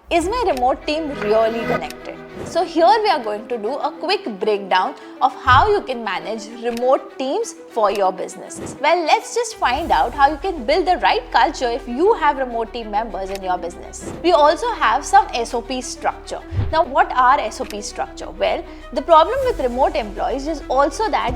Is my remote team really connected? So here we are going to do a quick breakdown of how you can manage remote teams for your business. Well, let's just find out how you can build the right culture if you have remote team members in your business. We also have some SOP structure. Now, what are SOP structure? Well, the problem with remote employees is also that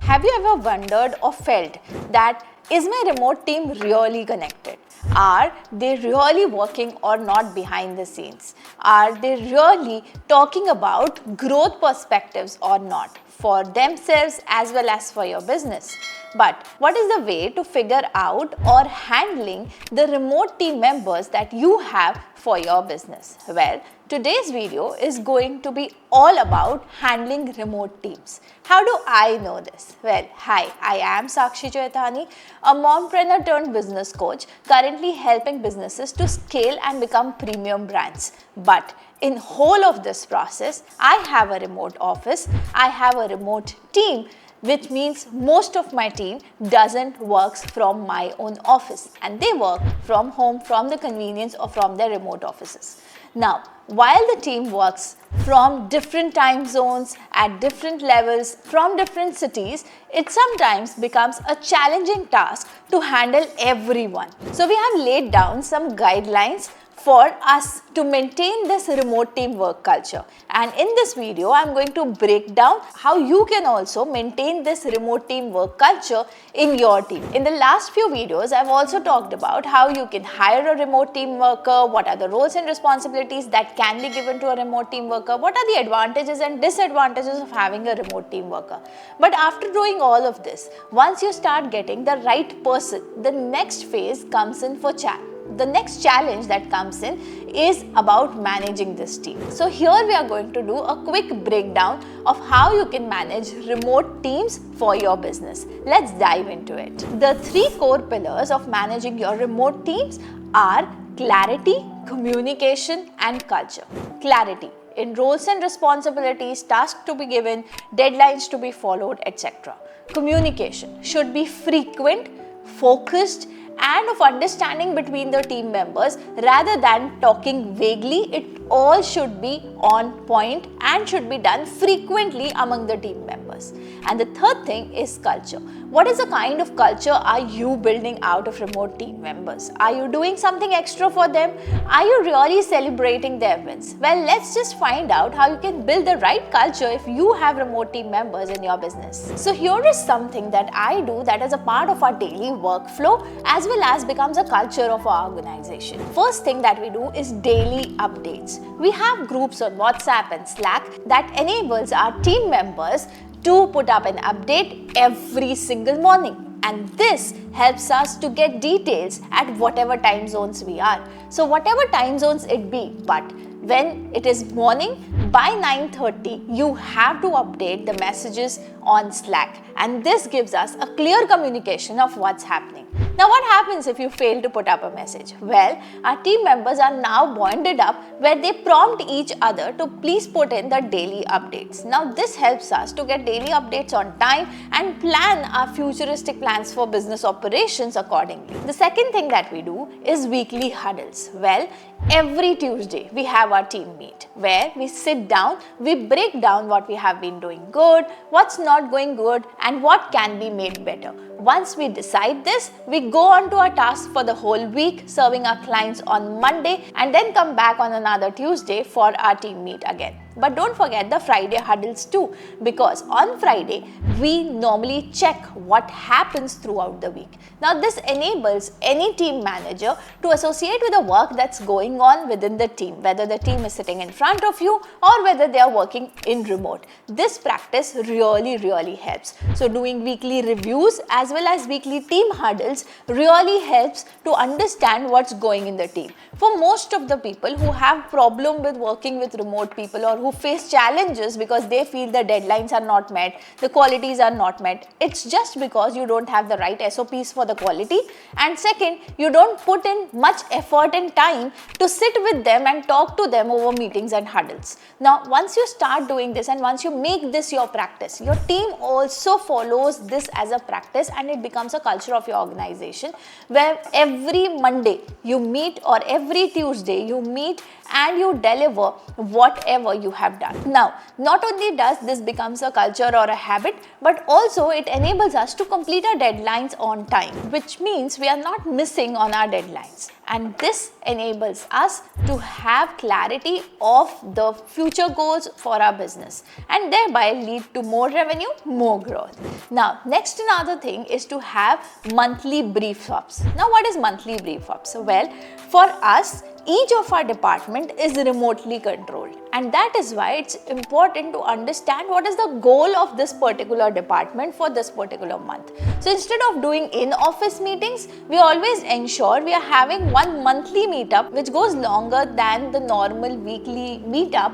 have you ever wondered or felt that is my remote team really connected? Are they really working or not behind the scenes? Are they really talking about growth perspectives or not for themselves as well as for your business? But what is the way to figure out or handling the remote team members that you have for your business? Well, today's video is going to be all about handling remote teams. How do I know this? Well, hi, I am Sakshi Chaitani, a mompreneur turned business coach, currently helping businesses to scale and become premium brands. But in whole of this process, I have a remote office, I have a remote team, which means most of my team doesn't work from my own office and they work from home, from the convenience or from their remote offices. Now, while the team works from different time zones, at different levels, from different cities, it sometimes becomes a challenging task to handle everyone. So we have laid down some guidelines for us to maintain this remote team work culture. And in this video, I'm going to break down how you can also maintain this remote team work culture in your team. In the last few videos, I've also talked about how you can hire a remote team worker, what are the roles and responsibilities that can be given to a remote team worker, what are the advantages and disadvantages of having a remote team worker. But after doing all of this, once you start getting the right person, the next phase comes in for chat. The next challenge that comes in is about managing this team. So here we are going to do a quick breakdown of how you can manage remote teams for your business. Let's dive into it. The three core pillars of managing your remote teams are clarity, communication, and culture. Clarity in roles and responsibilities, tasks to be given, deadlines to be followed, etc. Communication should be frequent, focused, and of understanding between the team members rather than talking vaguely. It all should be on point and should be done frequently among the team members. And the third thing is culture. What is the kind of culture are you building out of remote team members? Are you doing something extra for them? Are you really celebrating their wins? Well, let's just find out how you can build the right culture if you have remote team members in your business. So here is something that I do that is a part of our daily workflow as well as becomes a culture of our organization. First thing that we do is daily updates. We have groups on WhatsApp and Slack that enables our team members to put up an update every single morning. And this helps us to get details at whatever time zones we are. So whatever time zones it be, but when it is morning, by 9:30, you have to update the messages on Slack. And this gives us a clear communication of what's happening. Now, what happens if you fail to put up a message? Well, our team members are now bonded up where they prompt each other to please put in the daily updates. Now, this helps us to get daily updates on time and plan our futuristic plans for business operations accordingly. The second thing that we do is weekly huddles. Well, every Tuesday, we have our team meet where we sit down, we break down what we have been doing good, what's not going good, and what can be made better. Once we decide this, we go on to our tasks for the whole week, serving our clients on Monday, and then come back on another Tuesday for our team meet again. But don't forget the Friday huddles too, because on Friday, we normally check what happens throughout the week. Now, this enables any team manager to associate with the work that's going on within the team, whether the team is sitting in front of you or whether they are working in remote. This practice really helps. So, doing weekly reviews as well as weekly team huddles really helps to understand what's going in the team. For most of the people who have problem with working with remote people or who face challenges because they feel the deadlines are not met, the qualities are not met, it's just because you don't have the right SOPs for the quality, and second, you don't put in much effort and time to sit with them and talk to them over meetings and huddles. Now, once you start doing this and once you make this your practice, your team also follows this as a practice and it becomes a culture of your organization, where every Monday you meet or every Tuesday you meet and you deliver whatever you have done. Now, not only does this becomes a culture or a habit, but also it enables us to complete our deadlines on time, which means we are not missing on our deadlines. And this enables us to have clarity of the future goals for our business and thereby lead to more revenue, more growth. Now, next another thing is to have monthly brief-ups. Now, what is monthly brief-ups? Well, for us, each of our department is remotely controlled, and that is why it's important to understand what is the goal of this particular department for this particular month. So instead of doing in-office meetings, we always ensure we are having one monthly meetup which goes longer than the normal weekly meetup,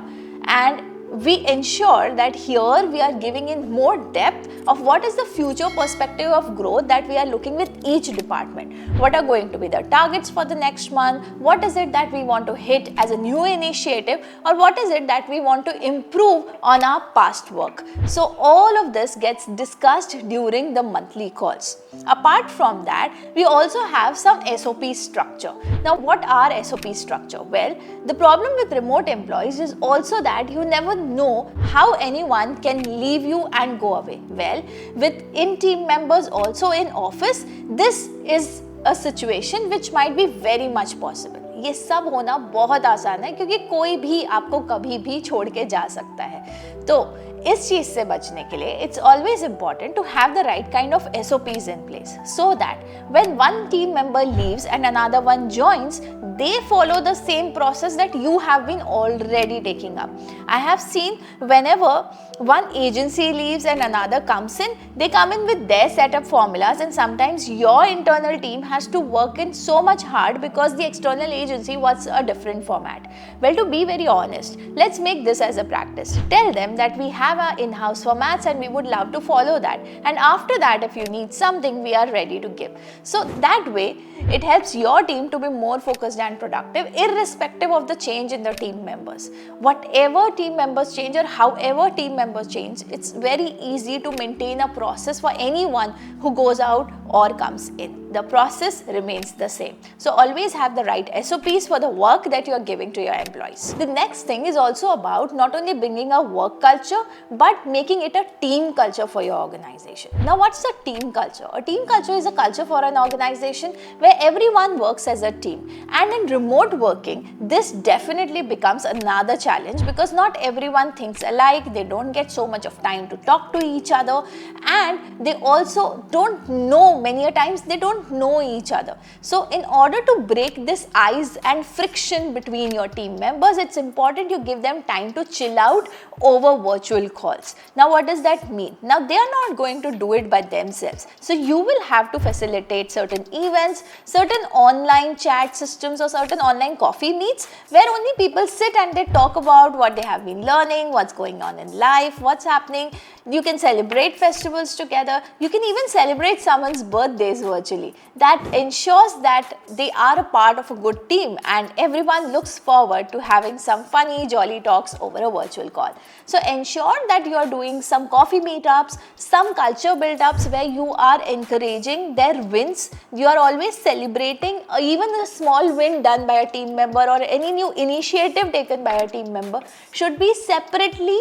and we ensure that here we are giving in more depth of what is the future perspective of growth that we are looking with each department. What are going to be the targets for the next month? What is it that we want to hit as a new initiative, or what is it that we want to improve on our past work? So all of this gets discussed during the monthly calls. Apart from that, we also have some SOP structure. Now, what are SOP structure? Well, the problem with remote employees is also that you never know how anyone can leave you and go away. Well, with in-team members also in office, this is a situation which might be very much possible. ये सब होना बहुत आसान है क्योंकि कोई भी आपको कभी भी छोड़ के जा सकता है। तो इस चीज से बचने के लिए it's always important to have the right kind of SOPs in place, so that when one team member leaves and another one joins, they follow the same process that you have been already taking up. I have seen whenever one agency leaves and another comes in, they come in with their setup formulas, and sometimes your internal team has to work in so much hard because the external agency wants a different format. Well, to be very honest, let's make this as a practice. Tell them that we have our in-house formats and we would love to follow that, and after that if you need something, we are ready to give. So that way it helps your team to be more focused and productive irrespective of the change in the team members. Whatever team members change or however team members change, it's very easy to maintain a process for anyone who goes out or comes in. The process remains the same. So always have the right SOPs for the work that you are giving to your employees. The next thing is also about not only bringing a work culture but making it a team culture for your organization. Now, what's a team culture? A team culture is a culture for an organization where everyone works as a team. And in remote working, this definitely becomes another challenge because not everyone thinks alike, they don't get so much of time to talk to each other, and they also don't know, many a times they don't know each other. So in order to break this ice and friction between your team members, it's important you give them time to chill out over virtual calls. Now, what does that mean? Now, they are not going to do it by themselves. So you will have to facilitate certain events, certain online chat systems or certain online coffee meets where only people sit and they talk about what they have been learning, what's going on in life, what's happening. You can celebrate festivals together. You can even celebrate someone's birthdays virtually. That ensures that they are a part of a good team and everyone looks forward to having some funny, jolly talks over a virtual call. So ensure that you are doing some coffee meetups, some culture build-ups where you are encouraging their wins. You are always celebrating even a small win done by a team member or any new initiative taken by a team member should be separately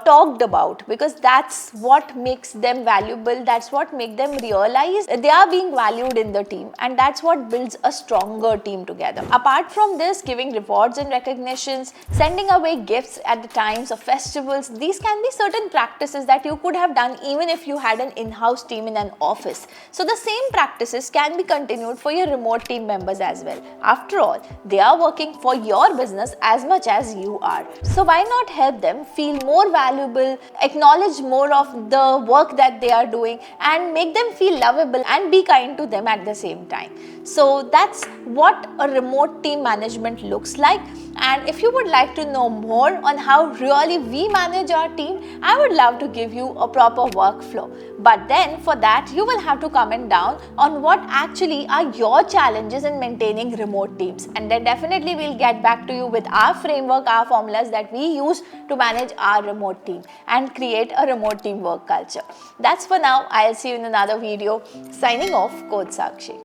talked about, because that's what makes them valuable, that's what makes them realize they are being valued in the team, and that's what builds a stronger team together. Apart from this, giving rewards and recognitions, sending away gifts at the times of festivals, these can be certain practices that you could have done even if you had an in-house team in an office. So the same practices can be continued for your remote team members as well. After all, they are working for your business as much as you are. So why not help them feel more valuable, acknowledge more of the work that they are doing, and make them feel lovable and be kind to them at the same time. So that's what a remote team management looks like. And if you would like to know more on how really we manage our team, I would love to give you a proper workflow. But then for that, you will have to comment down on what actually are your challenges in maintaining remote teams. And then definitely we'll get back to you with our framework, our formulas that we use to manage our remote team and create a remote team work culture. That's for now. I'll see you in another video. Signing off, Coach Sakshi.